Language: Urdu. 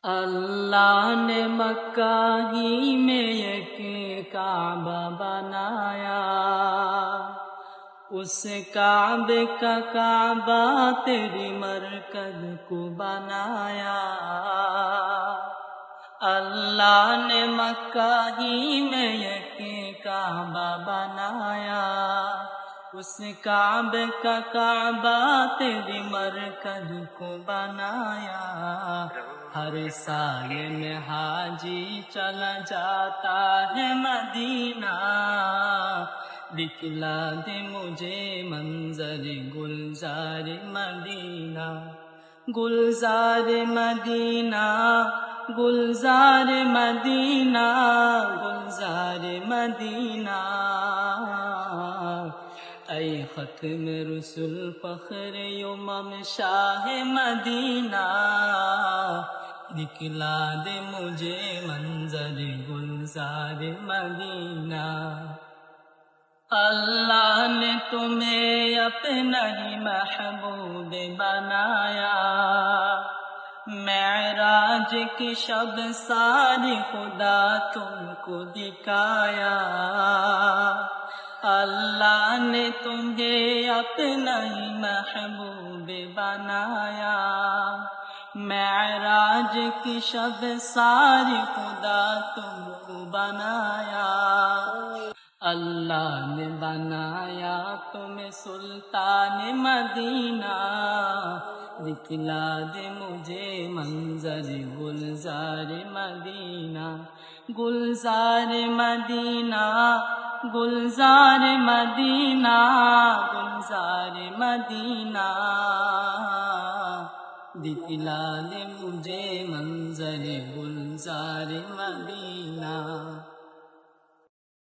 اللہ نے مکہ ہی میں ایک کعبہ بنایا، اس کعبے کا کعبہ تیری مرکز کو بنایا۔ اللہ نے مکہ ہی میں ایک کعبہ بنایا، اس کعبے کا کعبہ تیری مرکز کو بنایا۔ ہر سال میں حاجی چلا جاتا ہے مدینہ، دکھلا دے مجھے منظر گلزار مدینہ، گلزار مدینہ، گلزار مدینہ، گلزار مدینہ۔ اے ختم رسول فخر امم شاہ مدینہ، دکھلا دے مجھے منظر گلزار مدینہ۔ اللہ نے تمہیں اپنا ہی محبوب بنایا، معراج کی شب ساری خدا تم کو دکھایا۔ اللہ نے تمہیں اپنا ہی محبوب بنایا، معراج کی شب ساری خدا تم کو بنایا۔ اللہ نے بنایا تمہیں سلطان مدینہ، دکھلا دے مجھے منظر گلزار مدینہ، گلزار مدینہ، گلزار مدینہ، گلزار مدینہ۔ دکھلا دے مجھے منظر گلزار مدینہ۔